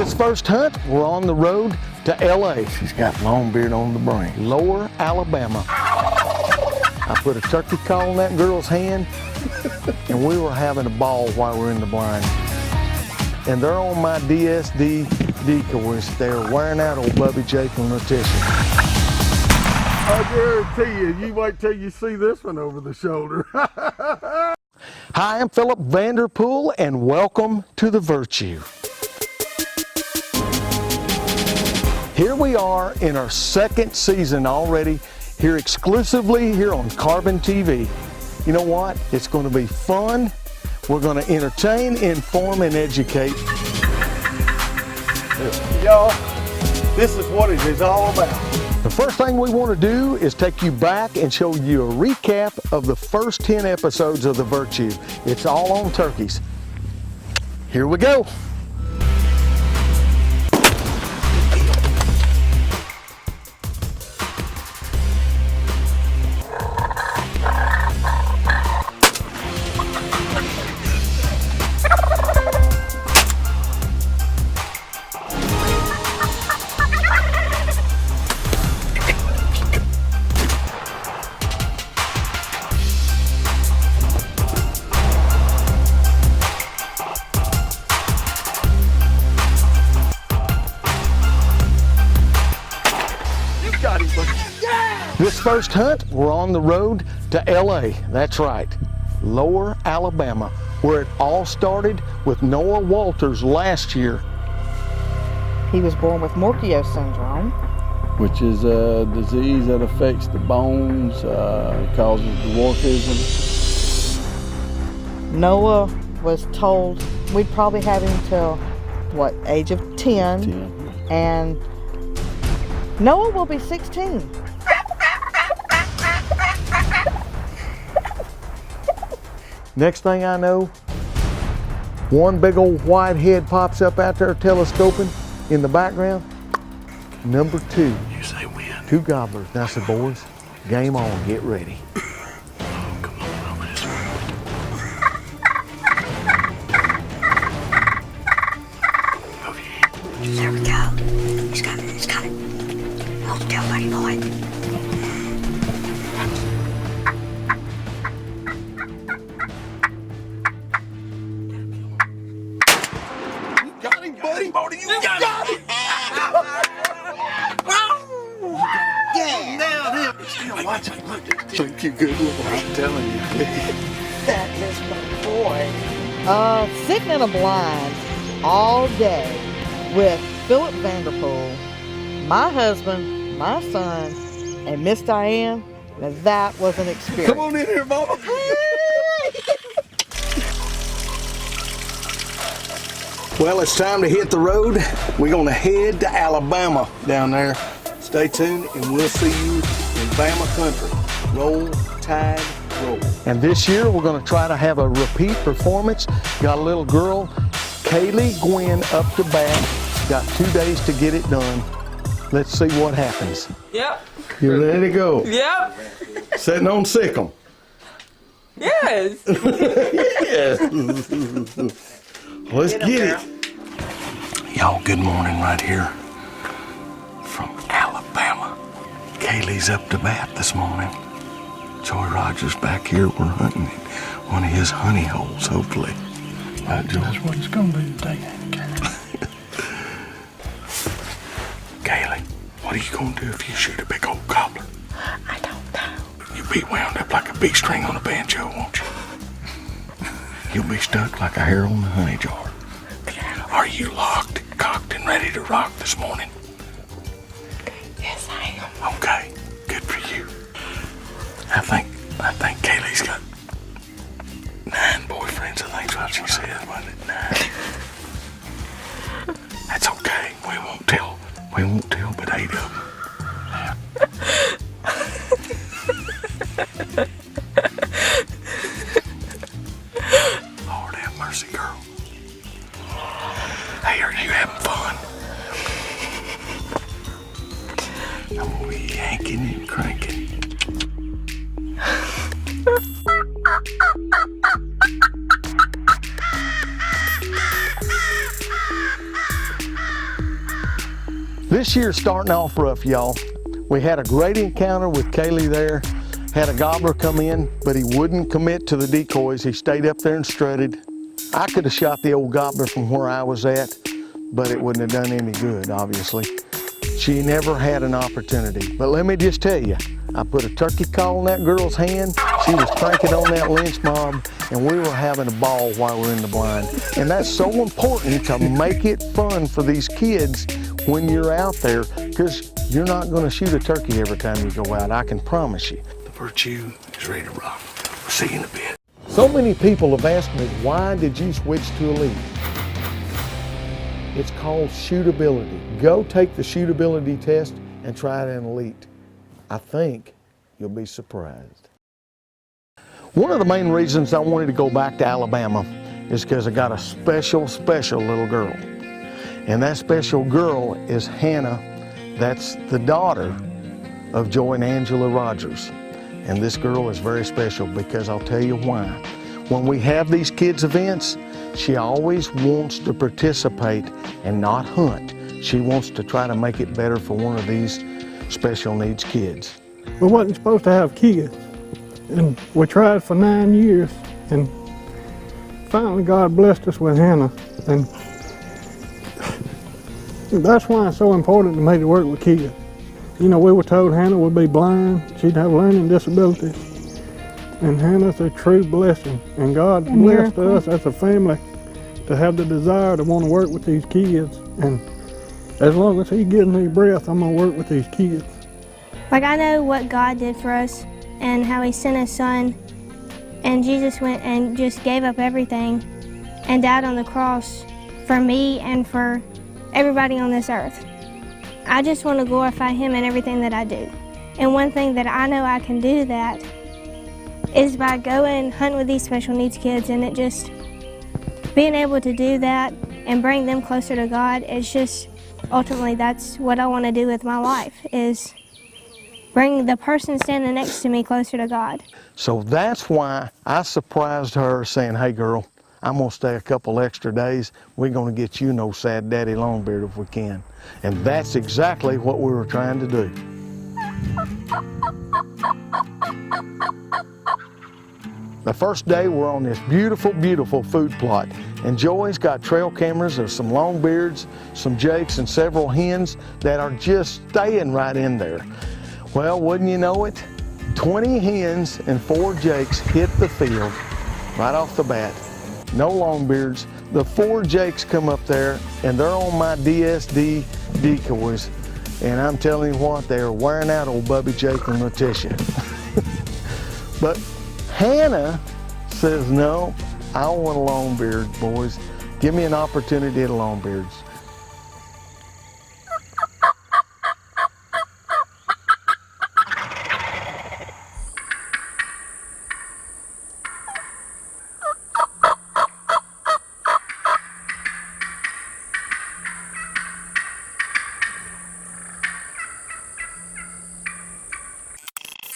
This first hunt, we're on the road to LA. She's got long beard on the brain. Lower Alabama. I put a turkey call in that girl's hand, and we were having a ball while we were in the blind. And they're on my DSD decoys. They're wearing out old Bubby, Jake, and Letitia. I guarantee you wait till you see this one over the shoulder. Hi, I'm Phillip Vanderpool, and welcome to The Virtue. Here we are in our second season already, here exclusively here on Carbon TV. You know what? It's going to be fun. We're going to entertain, inform, and educate. Y'all, this is what it is all about. The first thing we want to do is take you back and show you a recap of the first 10 episodes of The Virtue. It's all on turkeys. Here we go. This first hunt, we're on the road to LA. That's right, Lower Alabama, where it all started with Noah Walters last year. He was born with Morquio syndrome, Which is a disease that affects the bones, causes dwarfism. Noah was told we'd probably have him till, what, age of 10. And Noah will be 16. Next thing I know, one big old white head pops up out there telescoping in the background. Number 2. You say when? 2 gobblers. Now I said, boys, game on, get ready. Oh, come on, over this way. Over here. There we go. He's got it, he's got it. Hold still, buddy boy. You got it! Yeah! Nailed him! Still watching. Look, think you good with what I'm telling you. That is my boy. Sitting in a blind all day with Phillip Vanderpool, my husband, my son, and Miss Diane. Now that was an experience. Come on in here, Mama. Well, it's time to hit the road. We're going to head to Alabama down there. Stay tuned and we'll see you in Bama country. Roll, Tide, roll. And this year we're going to try to have a repeat performance. Got a little girl, Kaylee Gwynn, up to bat. Got 2 days to get it done. Let's see what happens. Yep. You ready to go? Yep. Sitting on Sick'em. Yes. Yes. Let's get it. Y'all, good morning right here from Alabama. Kaylee's up to bat this morning. Joy Rogers back here. We're hunting one of his honey holes, hopefully. Right, Joy? That's what it's going to be today, ain't it, Kaylee, what are you going to do if you shoot a big old gobbler? I don't know. You'll be wound up like a bee string on a banjo, won't you? You'll be stuck like a hair on the honey jar. Are you locked, cocked, and ready to rock this morning? Yes, I am. Okay, good for you. I think Kaylee's got 9 boyfriends. I think's what she said, wasn't it? 9. That's okay. We won't tell but 8 of them. Lord have mercy, girl. Hey, are you having fun? I'm gonna be yanking and cranking. This year's starting off rough, y'all. We had a great encounter with Kaylee there. Had a gobbler come in, but he wouldn't commit to the decoys. He stayed up there and strutted. I could have shot the old gobbler from where I was at, but it wouldn't have done any good, obviously. She never had an opportunity. But let me just tell you, I put a turkey call in that girl's hand. She was cranking on that lynch mob, and we were having a ball while we're in the blind. And that's so important to make it fun for these kids when you're out there, because you're not going to shoot a turkey every time you go out, I can promise you. The Virtue is ready to rock. We'll see you in a bit. So many people have asked me, why did you switch to Elite? It's called shootability. Go take the shootability test and try it in Elite. I think you'll be surprised. One of the main reasons I wanted to go back to Alabama is because I got a special little girl. And that special girl is Hannah. That's the daughter of Joy and Angela Rogers. And this girl is very special because I'll tell you why. When we have these kids events, she always wants to participate and not hunt. She wants to try to make it better for one of these special needs kids. We wasn't supposed to have kids, and we tried for 9 years, and finally God blessed us with Hannah. And that's why it's so important to me to work with kids. You know, we were told Hannah would be blind, she'd have learning disabilities. And Hannah's a true blessing. And God blessed us as a family to have the desire to want to work with these kids. And as long as He gives me breath, I'm going to work with these kids. Like, I know what God did for us and how He sent His Son. And Jesus went and just gave up everything and died on the cross for me and for everybody on this earth. I just want to glorify Him in everything that I do. And one thing that I know I can do that is by going hunting with these special needs kids, and it just being able to do that and bring them closer to God. It's just ultimately that's what I want to do with my life, is bring the person standing next to me closer to God. So that's why I surprised her saying, hey girl, I'm gonna stay a couple extra days. We're gonna get you no sad daddy longbeard if we can. And that's exactly what we were trying to do. The first day we're on this beautiful food plot, and Joy's got trail cameras of some longbeards, some jakes, and several hens that are just staying right in there. Well, wouldn't you know it, 20 hens and 4 jakes hit the field right off the bat. No longbeards. The 4 jakes come up there, and they're on my DSD decoys, and I'm telling you what, they are wearing out old Bubby, Jake, and Letitia. But Hannah says, no, I want a longbeard, boys. Give me an opportunity at a longbeards.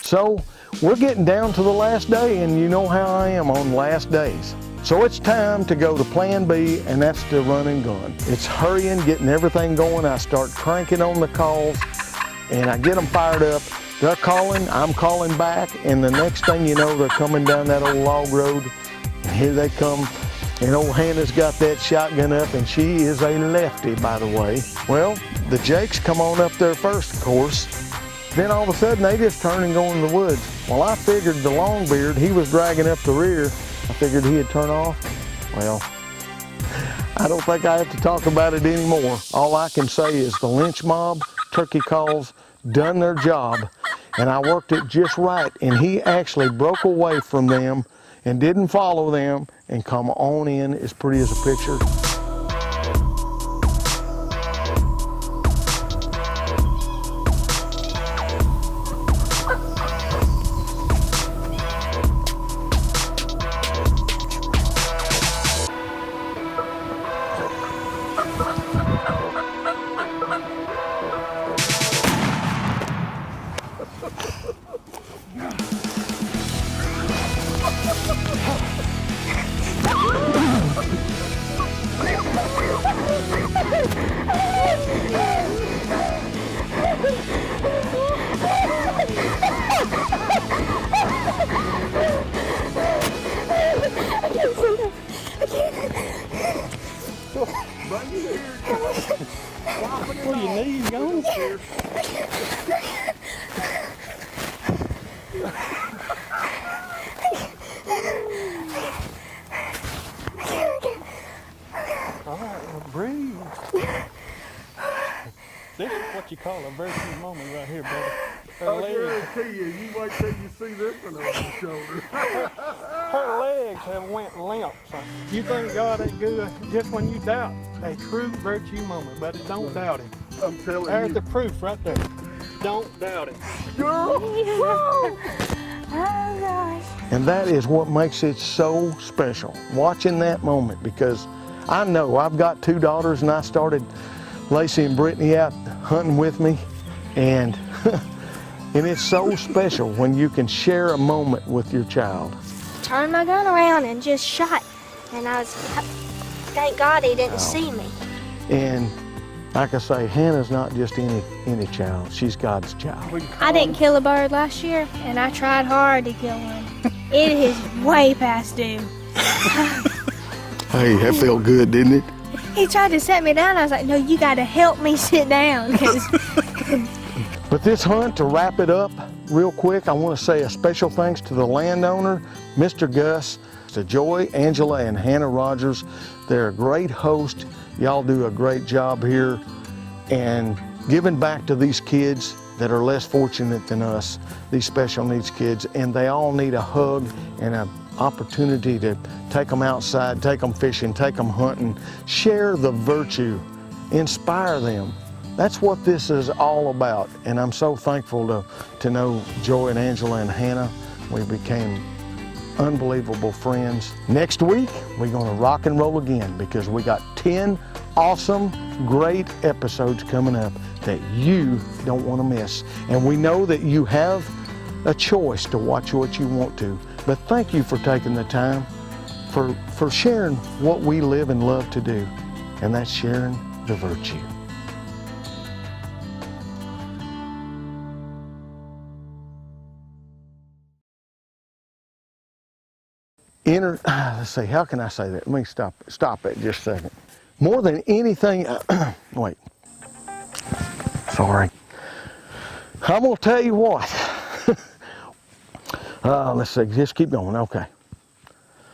So we're getting down to the last day, and you know how I am on last days. So it's time to go to plan B, and that's the run and gun. It's hurrying, getting everything going. I start cranking on the calls, and I get them fired up. They're calling, I'm calling back, and the next thing you know, they're coming down that old log road, and here they come. And old Hannah's got that shotgun up, and she is a lefty, by the way. Well, the jakes come on up there first, of course. Then all of a sudden, they just turn and go in the woods. Well, I figured the longbeard, he was dragging up the rear. I figured he'd turn off. Well, I don't think I have to talk about it anymore. All I can say is the lynch mob, turkey calls, done their job, and I worked it just right. And he actually broke away from them and didn't follow them and come on in as pretty as a picture. What are your knees going? All right, well, breathe. This is what you call a virtue moment right here, brother. Her legs, you wait till you see this one on your shoulder. her legs have went limp. So you think God ain't good just when you doubt. A true virtue moment, buddy. Don't doubt Him. I'm telling There's you. the proof right there. Don't doubt it. Oh gosh. And that is what makes it so special, watching that moment, because I know I've got 2 daughters and I started Lacey and Brittany out hunting with me, and and it's so special when you can share a moment with your child. Turned my gun around and just shot. And thank God he didn't see me. And like I say, Hannah's not just any child, she's God's child. I didn't kill a bird last year, and I tried hard to kill one. It is way past due. Hey, that felt good, didn't it? He tried to set me down. I was like, no, you got to help me sit down. But this hunt, to wrap it up real quick, I want to say a special thanks to the landowner, Mr. Gus, to Joy, Angela, and Hannah Rogers. They're a great host. Y'all do a great job here, and giving back to these kids that are less fortunate than us, these special needs kids, and they all need a hug and an opportunity to take them outside, take them fishing, take them hunting, share the virtue, inspire them. That's what this is all about, and I'm so thankful to know Joy and Angela and Hannah. We became unbelievable friends. Next week, we're gonna rock and roll again, because we got 10 awesome, great episodes coming up that you don't wanna miss. And we know that you have a choice to watch what you want to, but thank you for taking the time for sharing what we live and love to do, and that's sharing the virtue. Let's see, how can I say that? Let me stop it just a second. More than anything, wait, sorry. I'm gonna tell you what. Let's see, just keep going, okay.